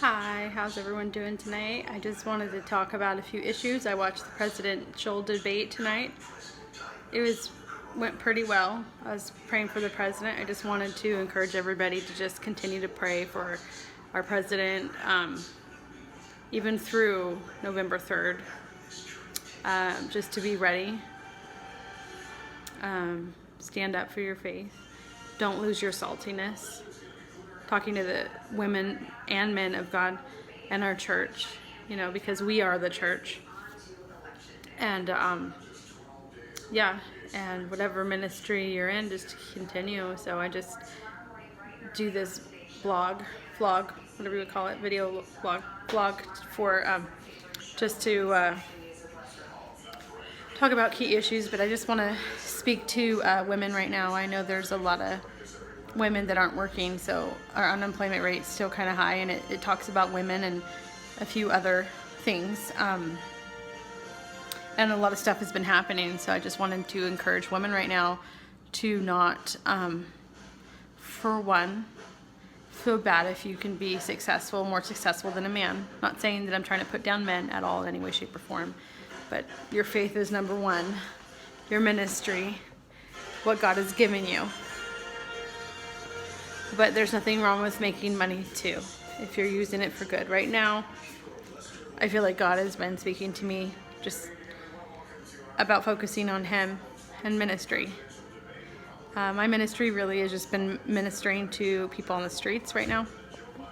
Hi, how's everyone doing tonight? I just wanted to talk about a few issues. I watched the presidential debate tonight. Went pretty well. I was praying for the president. I just wanted to encourage everybody to just continue to pray for our president, even through November 3rd, just to be ready. Stand up for your faith. Don't lose your saltiness. Talking to the women and men of God and our church, because we are the church. And and whatever ministry you're in, just continue. So I just do this vlog, whatever you would call it, video vlog for just to talk about key issues. But I just want to speak to women right now. I know there's a lot of women that aren't working, so our unemployment rate's still kind of high, and it talks about women and a few other things, and a lot of stuff has been happening. So I just wanted to encourage women right now to not, for one, feel bad if you can be more successful than a man. Not saying that I'm trying to put down men at all in any way, shape, or form, but your faith is number one, your ministry, what God has given you. But there's nothing wrong with making money too, if you're using it for good. Right now, I feel like God has been speaking to me just about focusing on Him and ministry. My ministry really has just been ministering to people on the streets right now,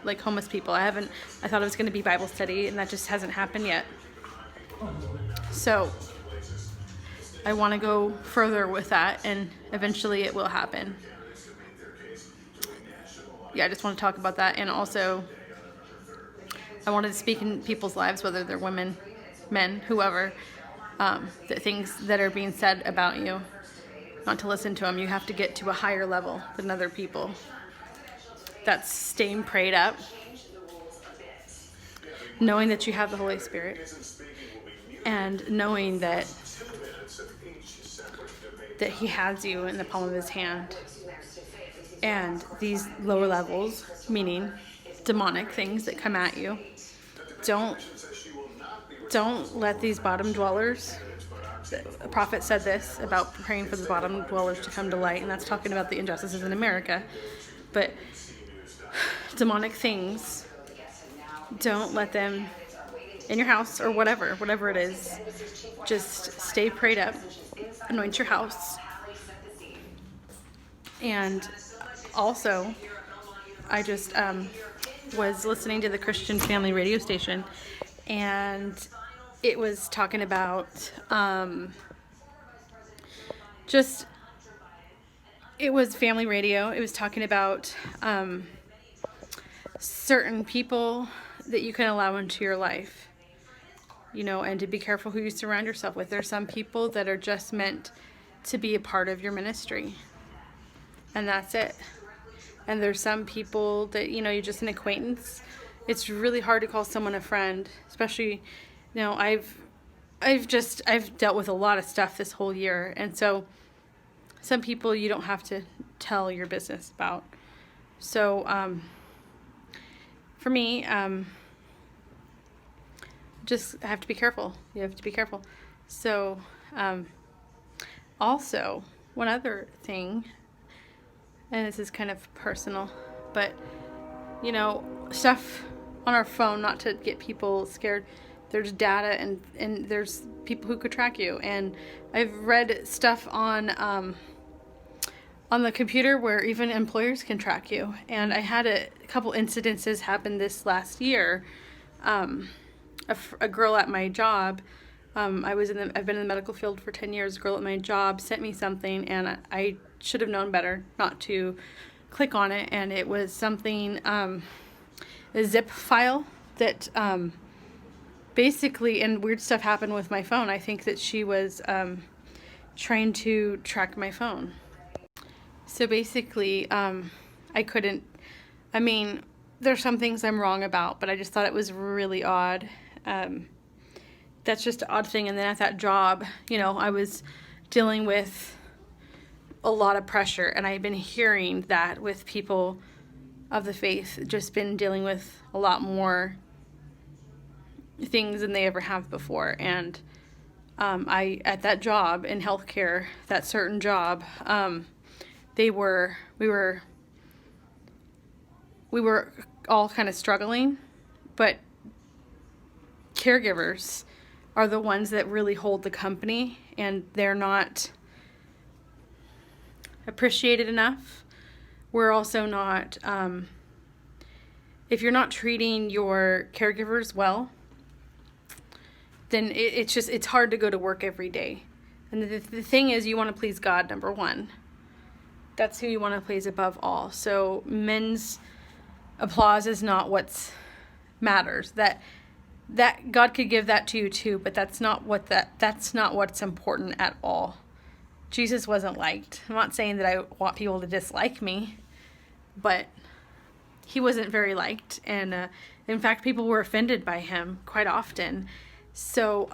like homeless people. I thought it was going to be Bible study, and that just hasn't happened yet. So I want to go further with that, and eventually it will happen. Yeah, I just want to talk about that. And also, I wanted to speak in people's lives, whether they're women, men, whoever, the things that are being said about you, not to listen to them. You have to get to a higher level than other people. That's staying prayed up, knowing that you have the Holy Spirit, and knowing that He has you in the palm of His hand. And these lower levels, meaning demonic things that come at you, don't let these bottom dwellers. A prophet said this about praying for the bottom dwellers to come to light, and that's talking about the injustices in America. But demonic things, don't let them in your house or whatever it is. Just stay prayed up, anoint your house. And also, I just was listening to the Christian Family radio station, and it was talking about it was family radio. It was talking about certain people that you can allow into your life, and to be careful who you surround yourself with. There's some people that are just meant to be a part of your ministry, and that's it. And there's some people that, you're just an acquaintance. It's really hard to call someone a friend, especially, I've dealt with a lot of stuff this whole year. And so some people you don't have to tell your business about. So, for me, just have to be careful. You have to be careful. So, also, one other thing, and this is kind of personal, but, stuff on our phone, not to get people scared. There's data and there's people who could track you. And I've read stuff on the computer where even employers can track you. And I had a couple incidences happen this last year. A girl at my job, I've been in the medical field for 10 years. A girl at my job sent me something, and I should have known better not to click on it. And it was something, a zip file that basically, and weird stuff happened with my phone. I think that she was trying to track my phone. So basically, there's some things I'm wrong about, but I just thought it was really odd. That's just an odd thing. And then at that job, I was dealing with a lot of pressure, and I've been hearing that with people of the faith just been dealing with a lot more things than they ever have before. And I, at that job in healthcare, that certain job, we were all kind of struggling, but caregivers are the ones that really hold the company, and they're not appreciated enough. We're also not, if you're not treating your caregivers well, then it's hard to go to work every day. And the thing is, you want to please God, number one. That's who you want to please above all. So men's applause is not what matters. That God could give that to you too, but that's not what's important at all. Jesus wasn't liked. I'm not saying that I want people to dislike me, but he wasn't very liked, and in fact, people were offended by him quite often. So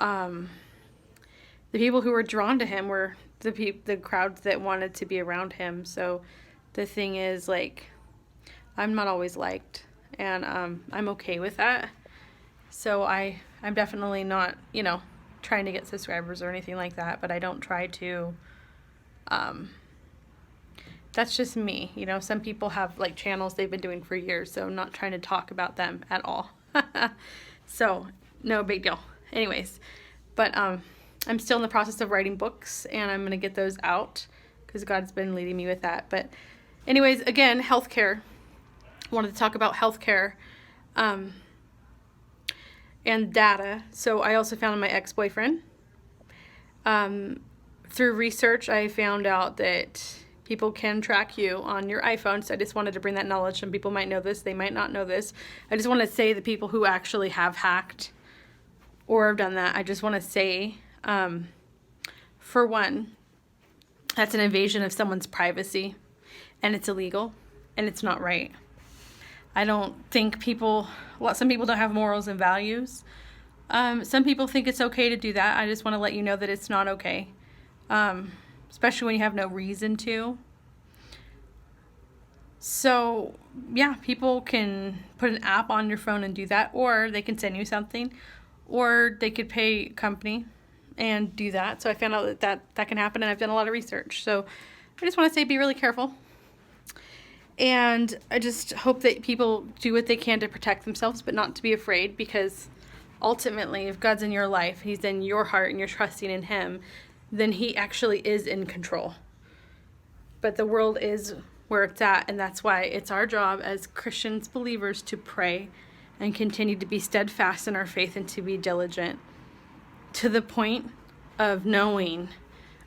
the people who were drawn to him were the crowds that wanted to be around him. So the thing is, like, I'm not always liked, and I'm okay with that. So I'm definitely not, trying to get subscribers or anything like that, but I don't try to, that's just me. Some people have like channels they've been doing for years, so I'm not trying to talk about them at all. So no big deal. Anyways, but I'm still in the process of writing books, and I'm going to get those out because God's been leading me with that. But anyways, again, healthcare. I wanted to talk about healthcare and data. So I also found my ex-boyfriend. Through research, I found out that people can track you on your iPhone. So I just wanted to bring that knowledge. Some people might know this. They might not know this. I just want to say the people who actually have hacked or have done that, I just want to say, for one, that's an invasion of someone's privacy, and it's illegal, and it's not right. I don't think some people don't have morals and values. Some people think it's okay to do that. I just want to let you know that it's not okay, especially when you have no reason to. So, yeah, people can put an app on your phone and do that, or they can send you something, or they could pay a company and do that. So I found out that can happen, and I've done a lot of research. So I just want to say be really careful. And I just hope that people do what they can to protect themselves, but not to be afraid, because ultimately, if God's in your life, he's in your heart, and you're trusting in him, then he actually is in control. But the world is where it's at, and that's why it's our job as Christians, believers, to pray and continue to be steadfast in our faith and to be diligent to the point of knowing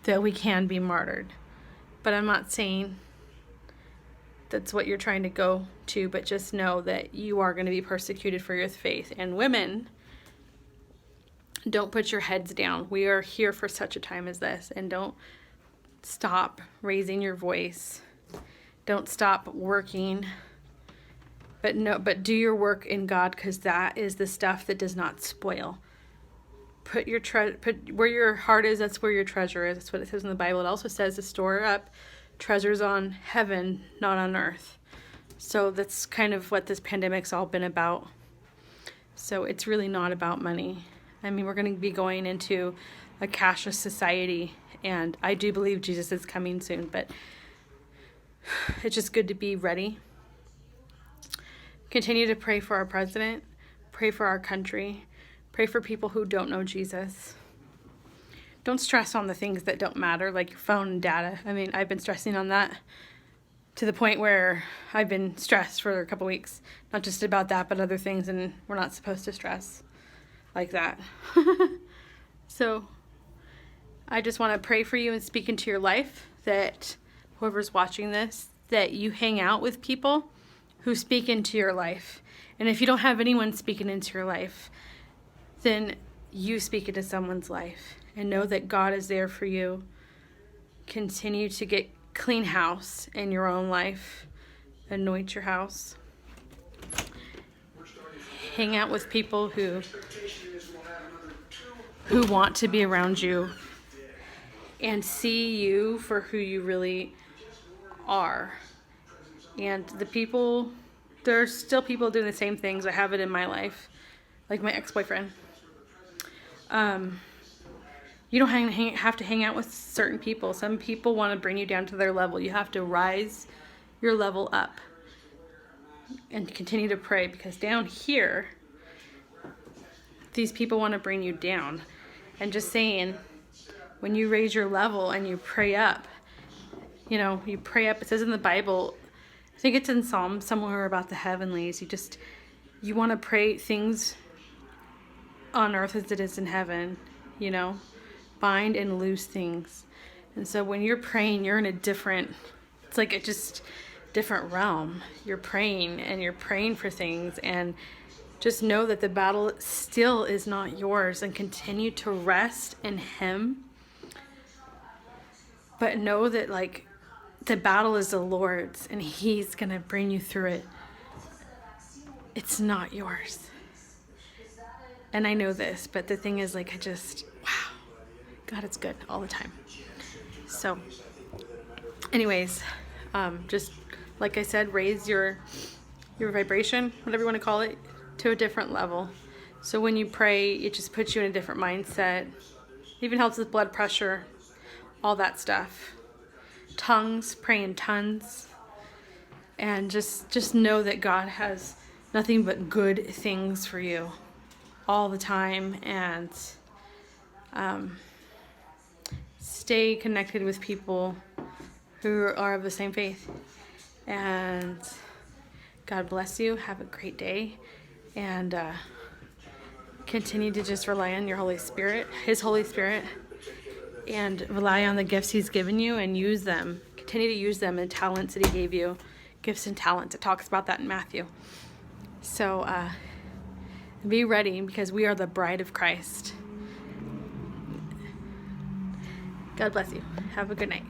that we can be martyred. But I'm not saying that's what you're trying to go to, but just know that you are going to be persecuted for your faith. And women, don't put your heads down. We are here for such a time as this, and don't stop raising your voice. Don't stop working. But do your work in God, because that is the stuff that does not spoil. Put where your heart is, that's where your treasure is. That's what it says in the Bible. It also says to store up treasures on heaven, not on earth. So that's kind of what this pandemic's all been about. So it's really not about money. I mean, we're going to be going into a cashless society, and I do believe Jesus is coming soon, but it's just good to be ready. Continue to pray for our president, pray for our country, pray for people who don't know Jesus. Don't stress on the things that don't matter, like your phone and data. I mean, I've been stressing on that to the point where I've been stressed for a couple weeks. Not just about that, but other things, and we're not supposed to stress like that. So I just want to pray for you and speak into your life, that whoever's watching this, that you hang out with people who speak into your life. And if you don't have anyone speaking into your life, then you speak into someone's life, and know that God is there for you. Continue to get clean house in your own life. Anoint your house. Hang out with people who want to be around you and see you for who you really are. And the people There's still people doing the same things. I have it in my life, like my ex-boyfriend. You don't have to hang out with certain people. Some people want to bring you down to their level. You have to rise your level up and continue to pray, because down here, these people want to bring you down. And just saying, when you raise your level and you pray up, you pray up. It says in the Bible, I think it's in Psalm somewhere about the heavenlies. You want to pray things on earth as it is in heaven, bind and loose things. And so when you're praying, you're in a different, it's like a just different realm. You're praying and you're praying for things, and just know that the battle still is not yours, and continue to rest in Him. But know that the battle is the Lord's, and He's going to bring you through it. It's not yours. And I know this, but the thing is, wow, God is good all the time. So, anyways, just like I said, raise your vibration, whatever you want to call it, to a different level. So when you pray, it just puts you in a different mindset. It even helps with blood pressure, all that stuff. Tongues, pray in tongues. And just know that God has nothing but good things for you all the time. And stay connected with people who are of the same faith. And God bless you. Have a great day. And continue to just rely on your Holy Spirit, His Holy Spirit, and rely on the gifts He's given you and use them. Continue to use them and talents that He gave you. Gifts and talents. It talks about that in Matthew. So be ready, because we are the bride of Christ. God bless you. Have a good night.